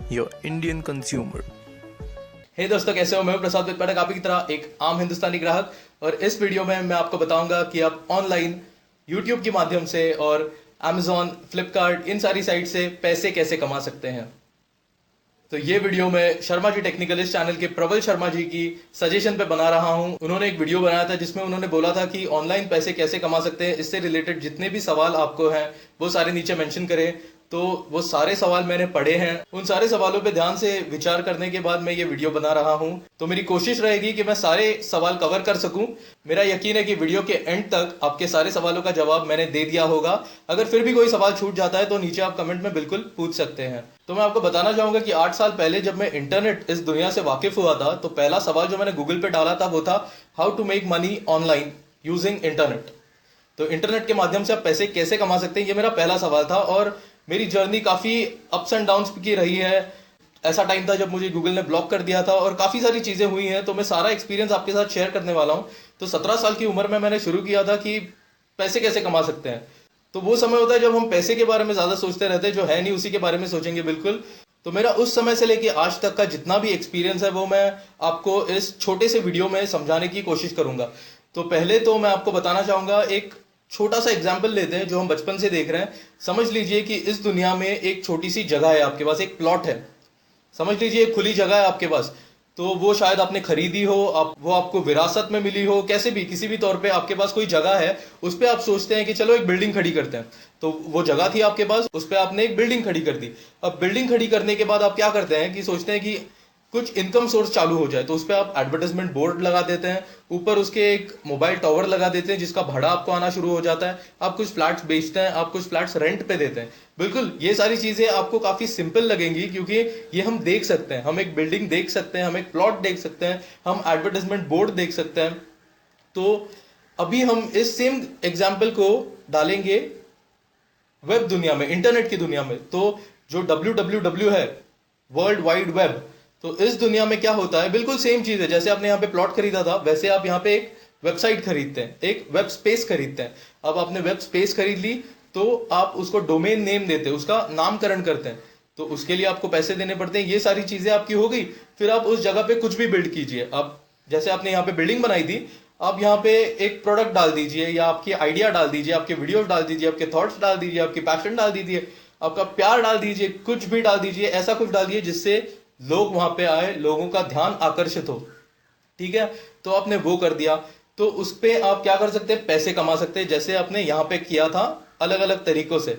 your Indian consumer. हे दोस्तों, कैसे हो? मैं हूं प्रसाद पाठक, आप की तरह एक आम हिंदुस्तानी ग्राहक। और इस वीडियो में मैं आपको बताऊंगा कि आप ऑनलाइन यूट्यूब के माध्यम से और Amazon, फ्लिपकार्ट, इन सारी साइट से पैसे कैसे कमा सकते हैं। तो ये वीडियो मैं शर्मा जी टेक्निकलिस्ट चैनल के प्रबल शर्मा जी की सजेशन पे बना रहा हूं। उन्होंने एक वीडियो बनाया था जिसमें उन्होंने बोला था कि ऑनलाइन पैसे कैसे कमा सकते हैं। इससे रिलेटेड जितने भी सवाल आपको हैं वो सारे नीचे मेंशन करें। तो वो सारे सवाल मैंने पढ़े हैं। उन सारे सवालों पे ध्यान से विचार करने के बाद मैं ये वीडियो बना रहा हूं। तो मेरी कोशिश रहेगी कि मैं सारे सवाल कवर कर सकूं। मेरा यकीन है कि वीडियो के एंड तक आपके सारे सवालों का जवाब मैंने दे दिया होगा। अगर फिर भी कोई सवाल छूट जाता है तो नीचे आप कमेंट में बिल्कुल पूछ सकते हैं। तो मैं आपको बताना चाहूंगा कि 8 साल पहले जब मैं इंटरनेट इस दुनिया से वाकिफ हुआ था तो पहला सवाल जो मैंने गूगल पे डाला था वो था how to make money online using internet. तो इंटरनेट के माध्यम से आप पैसे कैसे कमा सकते हैं, ये मेरा पहला सवाल था। और मेरी जर्नी काफी अप्स एंड डाउन्स की रही है। ऐसा टाइम था जब मुझे गूगल ने ब्लॉक कर दिया था और काफी सारी चीजें हुई हैं। तो मैं सारा एक्सपीरियंस आपके साथ शेयर करने वाला हूं। तो 17 साल की उम्र में मैंने शुरू किया था कि पैसे कैसे कमा सकते हैं। तो वो समय होता है जब हम पैसे के बारे में ज्यादा सोचते रहते हैं, जो है नहीं उसी के बारे में सोचेंगे बिल्कुल। तो मेरा उस समय से लेके आज तक का जितना भी एक्सपीरियंस है वो मैं आपको इस छोटे से वीडियो में समझाने की कोशिश करूंगा। तो पहले तो मैं आपको बताना चाहूंगा, एक छोटा सा एग्जाम्पल लेते हैं जो हम बचपन से देख रहे हैं। समझ लीजिए कि इस दुनिया में एक छोटी सी जगह है, आपके पास एक प्लॉट है। समझ लीजिए एक खुली जगह है आपके पास। तो वो शायद आपने खरीदी हो, वो आपको विरासत में मिली हो, कैसे भी किसी भी तौर पे आपके पास कोई जगह है। उस पे आप सोचते हैं कि चलो एक बिल्डिंग खड़ी करते हैं। तो वो जगह थी आपके पास, उस पे आपने एक बिल्डिंग खड़ी कर दी। अब बिल्डिंग खड़ी करने के बाद आप क्या करते हैं कि सोचते हैं कि कुछ इनकम सोर्स चालू हो जाए। तो उस पर आप एडवर्टाइजमेंट बोर्ड लगा देते हैं, ऊपर उसके एक मोबाइल टावर लगा देते हैं जिसका भाड़ा आपको आना शुरू हो जाता है। आप कुछ फ्लैट्स बेचते हैं, आप कुछ फ्लैट्स रेंट पे देते हैं। बिल्कुल ये सारी चीजें आपको काफी सिंपल लगेंगी क्योंकि ये हम देख सकते हैं। हम एक बिल्डिंग देख सकते हैं, हम एक प्लॉट देख सकते हैं, हम एडवर्टाइजमेंट बोर्ड देख सकते हैं। तो अभी हम इस सेम एग्जाम्पल को डालेंगे वेब दुनिया में, इंटरनेट की दुनिया में। तो जो www है, वर्ल्ड वाइड वेब, तो इस दुनिया में क्या होता है, बिल्कुल सेम चीज है। जैसे आपने यहाँ पे प्लॉट खरीदा था वैसे आप यहाँ पे एक वेबसाइट खरीदते हैं, एक वेब स्पेस खरीदते हैं। अब आपने वेब स्पेस खरीद ली तो आप उसको डोमेन नेम देते हैं, उसका नामकरण करते हैं। तो उसके लिए आपको पैसे देने पड़ते हैं। ये सारी चीजें आपकी हो गई। फिर आप उस जगह पे कुछ भी बिल्ड कीजिए। अब जैसे आपने यहाँ पे बिल्डिंग बनाई थी, आप यहाँ पे एक प्रोडक्ट डाल दीजिए या आपकी आइडिया डाल दीजिए, आपके वीडियोस डाल दीजिए, आपके थॉट्स डाल दीजिए, आपकी पैशन डाल दीजिए, आपका प्यार डाल दीजिए, कुछ भी डाल दीजिए। ऐसा कुछ डाल दीजिए जिससे लोग वहां पे आए, लोगों का ध्यान आकर्षित हो। ठीक है, तो आपने वो कर दिया। तो उस पे आप क्या कर सकते हैं, पैसे कमा सकते हैं जैसे आपने यहाँ पे किया था, अलग अलग तरीकों से।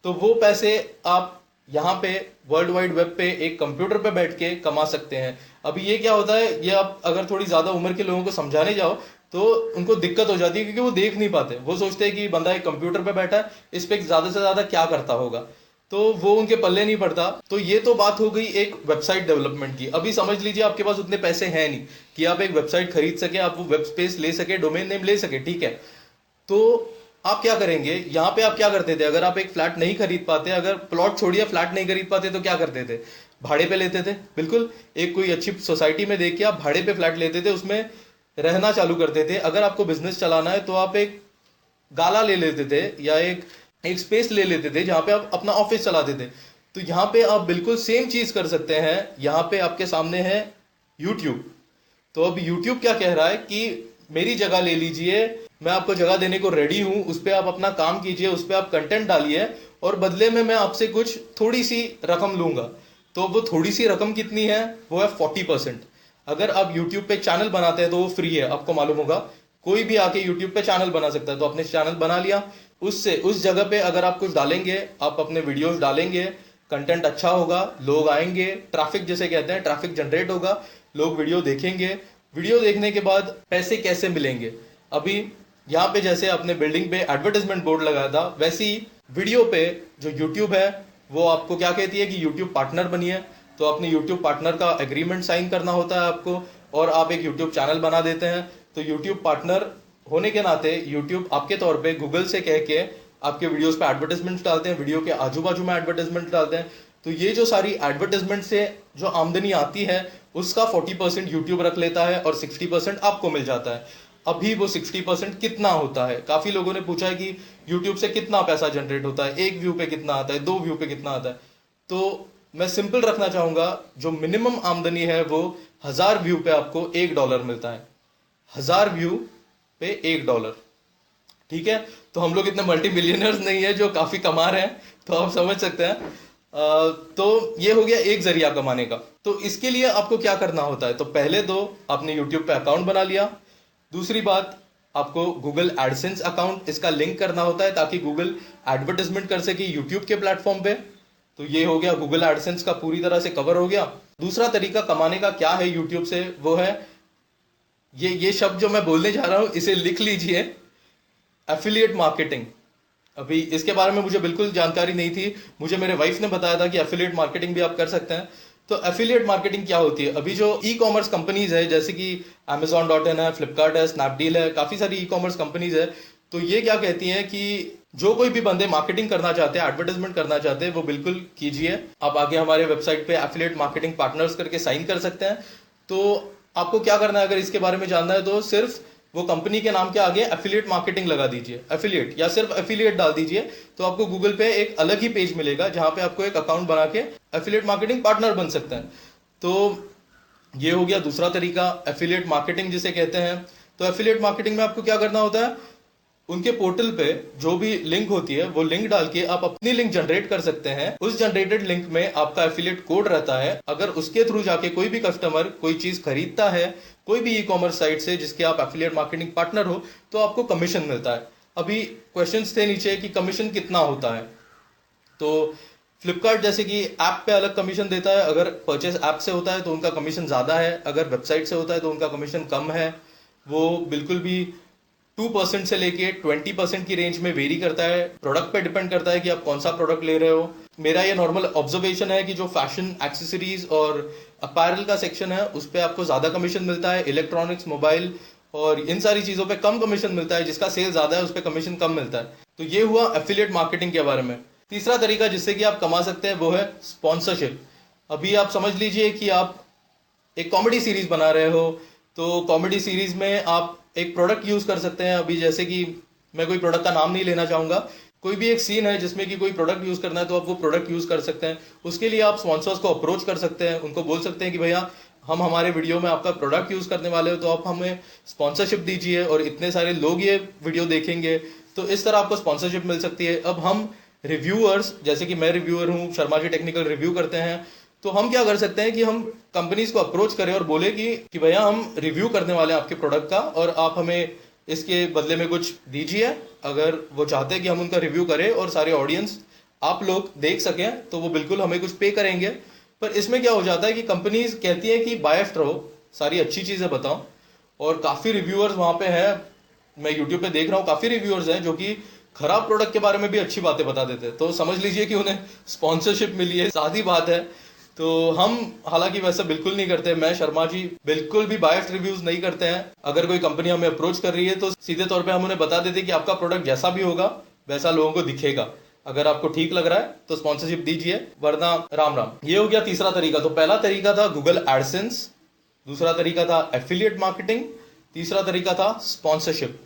तो वो पैसे आप यहाँ पे वर्ल्ड वाइड वेब पे एक कंप्यूटर पे बैठ के कमा सकते हैं। अभी ये क्या होता है, ये आप अगर थोड़ी ज्यादा उम्र के लोगों को समझाने जाओ तो उनको दिक्कत हो जाती है क्योंकि वो देख नहीं पाते। वो सोचते हैं कि बंदा एक कंप्यूटर पे बैठा है, इस पे ज्यादा से ज्यादा क्या करता होगा, तो वो उनके पल्ले नहीं पड़ता। तो ये तो बात हो गई एक वेबसाइट डेवलपमेंट की। अभी समझ लीजिए आपके पास उतने पैसे हैं नहीं कि आप एक वेबसाइट खरीद सके, आप वो वेब स्पेस ले सके, डोमेन नेम ले सके। ठीक है, तो आप क्या करेंगे, यहाँ पे आप क्या करते थे, अगर आप एक फ्लैट नहीं खरीद पाते, अगर प्लॉट छोड़िए फ्लैट नहीं खरीद पाते तो क्या करते थे, भाड़े पे लेते थे। बिल्कुल, एक कोई अच्छी सोसाइटी में देख के आप भाड़े पे फ्लैट लेते थे, उसमें रहना चालू करते थे। अगर आपको बिजनेस चलाना है तो आप एक गाला ले लेते थे या एक एक स्पेस ले लेते थे जहां पे आप अपना ऑफिस चलाते थे। तो यहाँ पे आप बिल्कुल सेम चीज कर सकते हैं। यहाँ पे आपके सामने है यूट्यूब। तो अब यूट्यूब क्या कह रहा है कि मेरी जगह ले लीजिए, मैं आपको जगह देने को रेडी हूं, उस पर आप अपना काम कीजिए, उस पर आप कंटेंट डालिए और बदले में मैं आपसे कुछ थोड़ी सी रकम लूंगा। तो वो थोड़ी सी रकम कितनी है, वो है 40%। अगर आप यूट्यूब पे चैनल बनाते हैं तो वो फ्री है, आपको मालूम होगा। कोई भी आके यूट्यूब पे चैनल बना सकता है। तो आपने चैनल बना लिया, उससे उस जगह पे अगर आप कुछ डालेंगे, आप अपने वीडियोस डालेंगे, कंटेंट अच्छा होगा, लोग आएंगे, ट्रैफिक जिसे कहते हैं, ट्रैफिक जनरेट होगा, लोग वीडियो देखेंगे। वीडियो देखने के बाद पैसे कैसे मिलेंगे, अभी यहाँ पे जैसे आपने बिल्डिंग पे एडवर्टाइजमेंट बोर्ड लगाया था, वैसे ही वीडियो पे जो यूट्यूब है वो आपको क्या कहती है कि यूट्यूब पार्टनर बनिए। तो अपने यूट्यूब पार्टनर का एग्रीमेंट साइन करना होता है आपको, और आप एक यूट्यूब चैनल बना देते हैं। तो यूट्यूब पार्टनर होने के नाते यूट्यूब आपके तौर पे गूगल से कह के आपके वीडियोस पे एडवर्टाइजमेंट डालते हैं, वीडियो के आजू बाजू में एडवर्टाइजमेंट डालते हैं। तो ये जो सारी एडवर्टाइजमेंट से जो आमदनी आती है उसका 40% यूट्यूब रख लेता है और 60% आपको मिल जाता है। अभी वो 60% कितना होता है, काफी लोगों ने पूछा है कि यूट्यूब से कितना पैसा जनरेट होता है, एक व्यू पे कितना आता है, 2 व्यू पे कितना आता है। तो मैं सिंपल रखना चाहूंगा, जो मिनिमम आमदनी है वो 1000 व्यू पे आपको $1 मिलता है। 1000 व्यू पे $1। ठीक है, तो हम लोग इतने मल्टी मिलियनर्स नहीं है जो काफी कमा रहे हैं, तो आप समझ सकते हैं। तो ये हो गया एक जरिया कमाने का। तो इसके लिए आपको क्या करना होता है, तो पहले तो आपने यूट्यूब पे अकाउंट बना लिया। दूसरी बात, आपको गूगल एडसेंस अकाउंट इसका लिंक करना होता है ताकि गूगल एडवर्टाइजमेंट कर सके यूट्यूब के प्लेटफॉर्म पे। तो ये हो गया, गूगल एडसेंस का पूरी तरह से कवर हो गया। दूसरा तरीका कमाने का क्या है यूट्यूब से, वो है ये शब्द जो मैं बोलने जा रहा हूं इसे लिख लीजिए, एफिलिएट मार्केटिंग। अभी इसके बारे में मुझे बिल्कुल जानकारी नहीं थी, मुझे मेरे वाइफ ने बताया था कि एफिलिएट मार्केटिंग भी आप कर सकते हैं। तो एफिलिएट मार्केटिंग क्या होती है, अभी जो ई कॉमर्स कंपनीज है जैसे कि Amazon.in है, फ्लिपकार्ट है, स्नैपडील है, काफी सारी ई कॉमर्स कंपनीज है, तो ये क्या कहती हैं कि जो कोई भी बंदे मार्केटिंग करना चाहते हैं, एडवर्टाइजमेंट करना चाहते हैं, वो बिल्कुल कीजिए। आप आगे हमारे वेबसाइट पे एफिलिएट मार्केटिंग पार्टनर्स करके साइन कर सकते हैं। तो आपको क्या करना है, अगर इसके बारे में जानना है तो सिर्फ वो कंपनी के नाम के आगे एफिलिएट मार्केटिंग लगा दीजिए, एफिलिएट या सिर्फ एफिलिएट डाल दीजिए, तो आपको गूगल पे एक अलग ही पेज मिलेगा जहां पे आपको एक अकाउंट बना के एफिलिएट मार्केटिंग पार्टनर बन सकते हैं। तो ये हो गया दूसरा तरीका, एफिलिएट मार्केटिंग जिसे कहते हैं। तो एफिलिएट मार्केटिंग में आपको क्या करना होता है, उनके पोर्टल पे जो भी लिंक होती है वो लिंक डाल के आप अपनी लिंक जनरेट कर सकते हैं। उस जनरेटेड लिंक में आपका एफिलिएट कोड रहता है। अगर उसके थ्रू जाके कोई भी कस्टमर कोई चीज खरीदता है कोई भी ई कॉमर्स साइट से जिसके आप एफिलिएट मार्केटिंग पार्टनर हो, तो आपको कमीशन मिलता है। अभी क्वेश्चंस थे नीचे कि कमीशन कितना होता है, तो फ्लिपकार्ट जैसे कि ऐप पे अलग कमीशन देता है, अगर परचेस ऐप से होता है तो उनका कमीशन ज्यादा है, अगर वेबसाइट से होता है तो उनका कमीशन कम है। वो बिल्कुल भी 2% से लेके 20% की रेंज में वेरी करता है, प्रोडक्ट पे डिपेंड करता है कि आप कौन सा प्रोडक्ट ले रहे हो। मेरा ये नॉर्मल ऑब्जर्वेशन है कि जो फैशन, एक्सेसरीज और अपैरल का सेक्शन है उस पे आपको ज्यादा कमीशन मिलता है, इलेक्ट्रॉनिक्स, मोबाइल और इन सारी चीजों पे कम कमीशन मिलता है, जिसका सेल ज्यादा है उस पर कमीशन कम मिलता है। तो ये हुआ एफिलिएट मार्केटिंग के बारे में। तीसरा तरीका जिससे कि आप कमा सकते हैं वो है स्पॉन्सरशिप। अभी आप समझ लीजिए कि आप एक कॉमेडी सीरीज बना रहे हो, तो कॉमेडी सीरीज में आप एक प्रोडक्ट यूज कर सकते हैं। अभी जैसे कि मैं कोई प्रोडक्ट का नाम नहीं लेना चाहूंगा, कोई भी एक सीन है जिसमें कि कोई प्रोडक्ट यूज करना है तो आप वो प्रोडक्ट यूज कर सकते हैं। उसके लिए आप स्पॉन्सर्स को अप्रोच कर सकते हैं, उनको बोल सकते हैं कि भैया हम हमारे वीडियो में आपका प्रोडक्ट यूज करने वाले हो, तो आप हमें स्पॉन्सरशिप दीजिए और इतने सारे लोग ये वीडियो देखेंगे, तो इस तरह आपको स्पॉन्सरशिप मिल सकती है। अब हम रिव्यूअर्स, जैसे कि मैं रिव्यूअर हूं, शर्मा जी टेक्निकल रिव्यू करते हैं, तो हम क्या कर सकते हैं कि हम कंपनीज को अप्रोच करें और बोले कि भैया हम रिव्यू करने वाले हैं आपके प्रोडक्ट का और आप हमें इसके बदले में कुछ दीजिए। अगर वो चाहते हैं कि हम उनका रिव्यू करें और सारे ऑडियंस आप लोग देख सकें तो वो बिल्कुल हमें कुछ पे करेंगे। पर इसमें क्या हो जाता है कि कंपनीज कहती है कि बायस्ड रहो, सारी अच्छी चीजें बताओ, और काफी रिव्यूअर्स वहां पे हैं, मैं यूट्यूब पे देख रहा हूँ काफी रिव्यूअर्स हैं जो कि खराब प्रोडक्ट के बारे में भी अच्छी बातें बता देते हैं, तो समझ लीजिए कि उन्हें स्पॉन्सरशिप मिली है, सादी बात है। तो हम हालांकि वैसा बिल्कुल नहीं करते, मैं शर्मा जी बिल्कुल भी बायस्ड रिव्यूज नहीं करते हैं। अगर कोई कंपनी हमें अप्रोच कर रही है तो सीधे तौर पे हम उन्हें बता देते कि आपका प्रोडक्ट जैसा भी होगा वैसा लोगों को दिखेगा, अगर आपको ठीक लग रहा है तो स्पॉन्सरशिप दीजिए, वरना राम राम। ये हो गया तीसरा तरीका। तो पहला तरीका था गूगल एडसेंस, दूसरा तरीका था एफिलिएट मार्केटिंग, तीसरा तरीका था स्पॉन्सरशिप।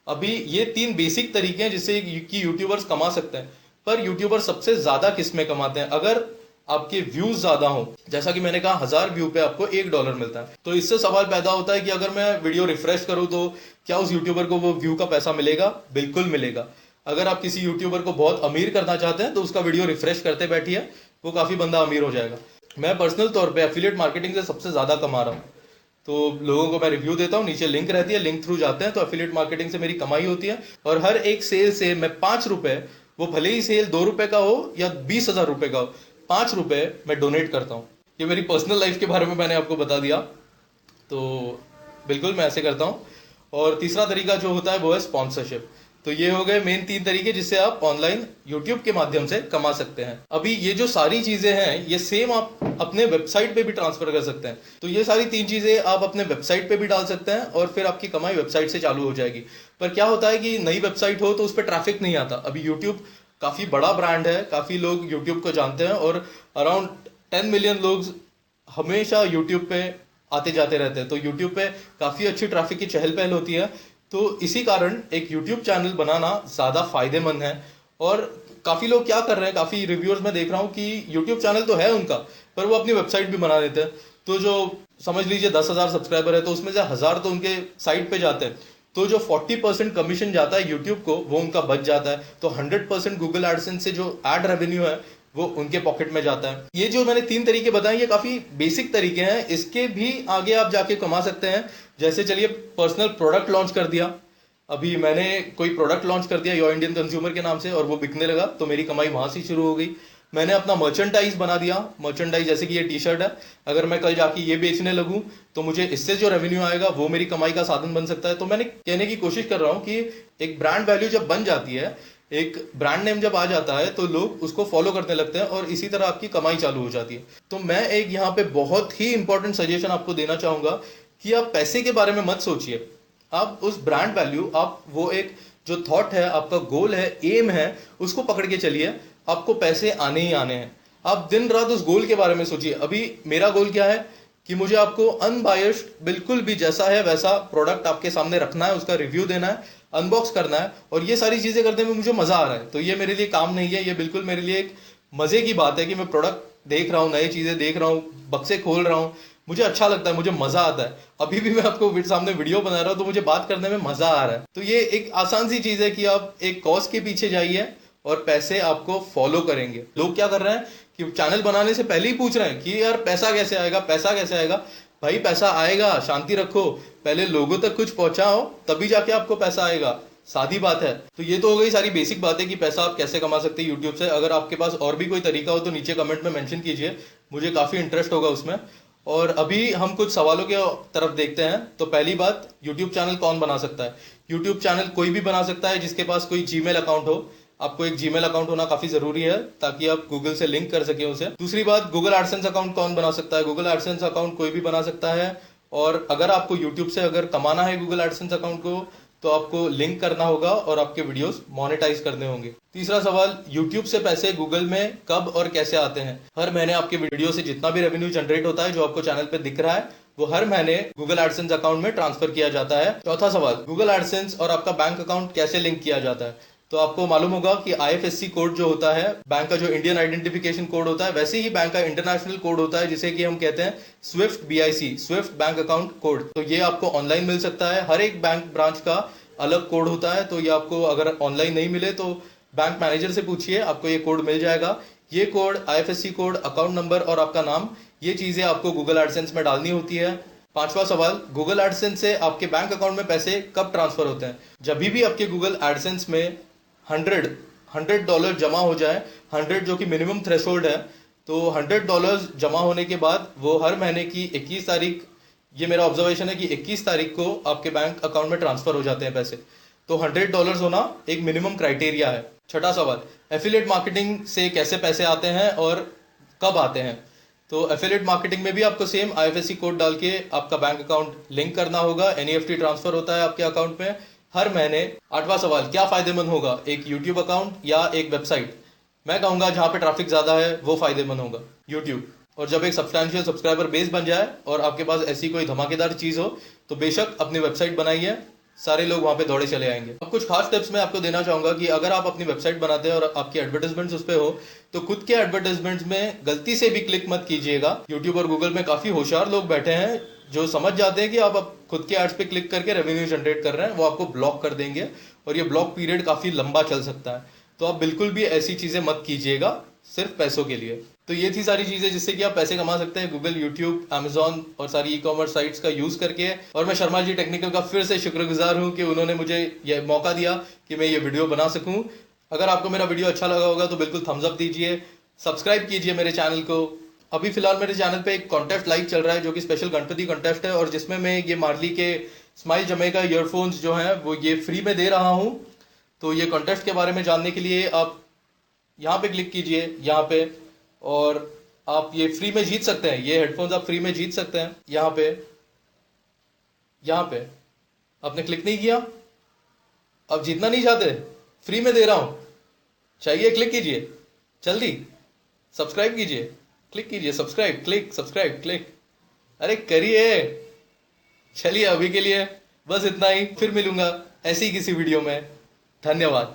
अभी ये 3 बेसिक तरीके हैं जिससे कि यूट्यूबर्स कमा सकते हैं। पर यूट्यूबर सबसे ज्यादा किस में कमाते हैं, अगर आपके व्यूज ज्यादा हो, जैसा कि मैंने कहा 1000 व्यू पे आपको $1 मिलता है। तो इससे सवाल पैदा होता है कि अगर मैं वीडियो रिफ्रेश करूं तो क्या उस यूट्यूबर को वो व्यू का पैसा मिलेगा? बिल्कुल मिलेगा। अगर आप किसी यूट्यूबर को बहुत अमीर करना चाहते हैं तो उसका वीडियो रिफ्रेश करते बैठिए, वो काफी बंदा अमीर हो जाएगा। मैं पर्सनल तौर पर एफिलिएट मार्केटिंग से सबसे ज्यादा कमा रहा हूँ, तो लोगों को मैं रिव्यू देता हूँ, नीचे लिंक रहती है, लिंक थ्रू जाते हैं, तो एफिलिएट मार्केटिंग से मेरी कमाई होती है। और हर एक सेल से मैं 5 रुपए, वो भले ही सेल 2 रुपए का हो या 20,000 रुपए का हो, 5 रुपए मैं डोनेट करता हूँ। ये मेरी पर्सनल लाइफ के बारे में मैंने आपको बता दिया, तो बिल्कुल मैं ऐसे करता हूँ। और तीसरा तरीका जो होता है वो है स्पॉन्सरशिप। तो ये हो गए मेन 3 तरीके जिससे आप ऑनलाइन यूट्यूब के माध्यम से कमा सकते हैं। अभी ये जो सारी चीजें हैं ये सेम आप अपने वेबसाइट पे भी ट्रांसफर कर सकते हैं। तो ये सारी 3 चीजें आप अपने वेबसाइट पे भी डाल सकते हैं और फिर आपकी कमाई वेबसाइट से चालू हो जाएगी। पर क्या होता है कि नई वेबसाइट हो तो उस पर ट्रैफिक नहीं आता। अभी यूट्यूब काफी बड़ा ब्रांड है, काफी लोग यूट्यूब को जानते हैं और अराउंड 10 मिलियन लोग हमेशा यूट्यूब पे आते जाते रहते हैं, तो यूट्यूब पे काफी अच्छी ट्रैफिक की चहल पहल होती है। तो इसी कारण एक यूट्यूब चैनल बनाना ज्यादा फायदेमंद है। और काफी लोग क्या कर रहे हैं, काफी रिव्यूअर्स में देख रहा हूँ कि यूट्यूब चैनल तो है उनका, पर वो अपनी वेबसाइट भी बना देते हैं। तो जो समझ लीजिए 10,000 सब्सक्राइबर है तो उसमें से 1,000 तो उनके साइट पे जाते हैं, तो जो 40% कमीशन जाता है यूट्यूब को वो उनका बच जाता है। तो 100% गूगल एडसेंस से जो एड रेवेन्यू है वो उनके पॉकेट में जाता है। ये जो मैंने 3 तरीके बताए ये काफी बेसिक तरीके हैं, इसके भी आगे आप जाके कमा सकते हैं। जैसे चलिए पर्सनल प्रोडक्ट लॉन्च कर दिया, अभी मैंने कोई प्रोडक्ट लॉन्च कर दिया योर इंडियन कंज्यूमर के नाम से और वो बिकने लगा, तो मेरी कमाई वहां से शुरू हो गई। मैंने अपना मर्चेंडाइज बना दिया, मर्चेंडाइज जैसे कि ये टी शर्ट है, अगर मैं कल जाके ये बेचने लगूं तो मुझे इससे जो रेवेन्यू आएगा वो मेरी कमाई का साधन बन सकता है। तो मैंने कहने की कोशिश कर रहा हूं कि एक ब्रांड वैल्यू जब बन जाती है, एक ब्रांड नेम जब आ जाता है तो लोग उसको फॉलो करने लगते हैं और इसी तरह आपकी कमाई चालू हो जाती है। तो मैं एक यहाँ पे बहुत ही इंपॉर्टेंट सजेशन आपको देना चाहूंगा कि आप पैसे के बारे में मत सोचिए, आप उस ब्रांड वैल्यू, आप वो एक जो थॉट है, आपका गोल है, एम है, उसको पकड़ के चलिए। आपको पैसे आने ही आने हैं। आप दिन रात उस गोल के बारे में सोचिए। अभी मेरा गोल क्या है कि मुझे आपको अनबायस्ड बिल्कुल भी जैसा है वैसा प्रोडक्ट आपके सामने रखना है, उसका रिव्यू देना है, अनबॉक्स करना है, और ये सारी चीजें करने में मुझे मजा आ रहा है। तो ये मेरे लिए काम नहीं है, ये बिल्कुल मेरे लिए एक मजे की बात है कि मैं प्रोडक्ट देख रहा हूँ, नई चीजें देख रहा हूँ, बक्से खोल रहा हूँ, मुझे अच्छा लगता है, मुझे मजा आता है। अभी भी मैं आपको सामने वीडियो बना रहा हूँ तो मुझे बात करने में मजा आ रहा है। तो ये एक आसान सी चीज है कि आप एक कॉज के पीछे जाइए और पैसे आपको फॉलो करेंगे। लोग क्या कर रहे हैं कि चैनल बनाने से पहले ही पूछ रहे हैं कि यार पैसा कैसे आएगा, पैसा कैसे आएगा। भाई पैसा आएगा, शांति रखो, पहले लोगों तक कुछ पहुंचाओ तभी जाके आपको पैसा आएगा, सादी बात है। तो ये तो हो गई सारी बेसिक बातें कि पैसा आप कैसे कमा सकते हैं यूट्यूब से। अगर आपके पास और भी कोई तरीका हो तो नीचे कमेंट में मेंशन कीजिए, मुझे काफी इंटरेस्ट होगा उसमें। और अभी हम कुछ सवालों के तरफ देखते हैं। तो पहली बात, यूट्यूब चैनल कौन बना सकता है? यूट्यूब चैनल कोई भी बना सकता है जिसके पास कोई जीमेल अकाउंट हो। आपको एक जीमेल अकाउंट होना काफी जरूरी है ताकि आप गूगल से लिंक कर सके उसे। दूसरी बात, गूगल एडसेंस अकाउंट कौन बना सकता है? गूगल एडसेंस अकाउंट कोई भी बना सकता है। और अगर आपको यूट्यूब से अगर कमाना है गूगल एडसेंस अकाउंट को, तो आपको लिंक करना होगा और आपके वीडियोस मोनेटाइज करने होंगे। तीसरा सवाल, यूट्यूब से पैसे गूगल में कब और कैसे आते हैं? हर महीने आपके वीडियो से जितना भी रेवेन्यू जनरेट होता है जो आपको चैनल पे दिख रहा है वो हर महीने गूगल एडसेंस अकाउंट में ट्रांसफर किया जाता है। चौथा सवाल, गूगल एडसेंस और आपका बैंक अकाउंट कैसे लिंक किया जाता है? तो आपको मालूम होगा कि IFSC कोड जो होता है, बैंक का जो इंडियन आइडेंटिफिकेशन कोड होता है, वैसे ही बैंक का इंटरनेशनल कोड होता है जिसे कि हम कहते हैं Swift BIC, Swift bank account code. तो ये आपको ऑनलाइन मिल सकता है। हर एक बैंक ब्रांच का अलग कोड होता है, तो ये आपको अगर ऑनलाइन नहीं मिले तो बैंक मैनेजर से पूछिए, आपको ये कोड मिल जाएगा। ये code, IFSC code, account number और आपका नाम, ये चीजें आपको गूगल एडसेंस में डालनी होती है। पांचवा सवाल, गूगल एडसेंस से आपके बैंक अकाउंट में पैसे कब ट्रांसफर होते हैं? जब भी आपके गूगल एडसेंस में $100 जमा हो जाए, 100 जो कि मिनिमम थ्रेशोल्ड है, तो $100 जमा होने के बाद वो हर महीने की 21 तारीख, ये मेरा ऑब्जर्वेशन है कि 21 तारीख को आपके बैंक अकाउंट में ट्रांसफर हो जाते हैं पैसे। तो $100 होना एक मिनिमम क्राइटेरिया है। छठा सवाल, एफिलिएट मार्केटिंग से कैसे पैसे आते हैं और कब आते हैं? तो एफिलिएट मार्केटिंग में भी आपको सेम IFSC कोड डाल के आपका बैंक अकाउंट लिंक करना होगा। NEFT ट्रांसफर होता है आपके अकाउंट में हर महीने। आठवां सवाल, क्या फायदेमंद होगा, एक यूट्यूब अकाउंट या एक वेबसाइट? मैं कहूंगा जहां पे ट्रैफिक ज्यादा है वो फायदेमंद होगा, यूट्यूब। और जब एक सब्सटैंशियल सब्सक्राइबर बेस बन जाए और आपके पास ऐसी कोई धमाकेदार चीज हो तो बेशक अपनी वेबसाइट बनाइए, सारे लोग वहां पे दौड़े चले आएंगे। अब कुछ खास टिप्स मैं आपको देना चाहूंगा कि अगर आप अपनी वेबसाइट बनाते हैं और आपकी एडवर्टाइजमेंट्स उस पे हो तो खुद के एडवर्टाइजमेंट्स में गलती से भी क्लिक मत कीजिएगा। यूट्यूब और गूगल में काफी होशियार लोग बैठे हैं जो समझ जाते हैं कि आप खुद के एड्स पे क्लिक करके रेवेन्यू जनरेट कर रहे हैं, वो आपको ब्लॉक कर देंगे और ये ब्लॉक पीरियड काफी लंबा चल सकता है। तो आप बिल्कुल भी ऐसी चीजें मत कीजिएगा सिर्फ पैसों के लिए। तो ये थी सारी चीजें जिससे कि आप पैसे कमा सकते हैं गूगल, यूट्यूब, Amazon और सारी ई-कॉमर्स साइट्स का यूज करके। और मैं शर्मा जी टेक्निकल का फिर से शुक्रगुजार हूं कि उन्होंने मुझे यह मौका दिया कि मैं ये वीडियो बना सकूं। अगर आपको मेरा वीडियो अच्छा लगा होगा तो बिल्कुल थम्स अप दीजिए, सब्सक्राइब कीजिए मेरे चैनल को। अभी फिलहाल मेरे चैनल पे एक कॉन्टेस्ट लाइव चल रहा है जो कि स्पेशल गणपति कॉन्टेस्ट है, और जिसमें मैं ये मार्ली के स्माइल जमैका ईयरफोन्स जो हैं वो ये फ्री में दे रहा हूं। तो ये कॉन्टेस्ट के बारे में जानने के लिए आप यहाँ पे क्लिक कीजिए, यहाँ पे, और आप ये फ्री में जीत सकते हैं। ये हेडफोन्स आप फ्री में जीत सकते हैं। यहाँ पे आपने क्लिक नहीं किया, अब जीतना नहीं चाहते, फ्री में दे रहा हूं, चाहिए क्लिक कीजिए, जल्दी सब्सक्राइब कीजिए, क्लिक कीजिए, सब्सक्राइब क्लिक, सब्सक्राइब क्लिक, अरे करिए। चलिए अभी के लिए बस इतना ही, फिर मिलूंगा ऐसी किसी वीडियो में। धन्यवाद।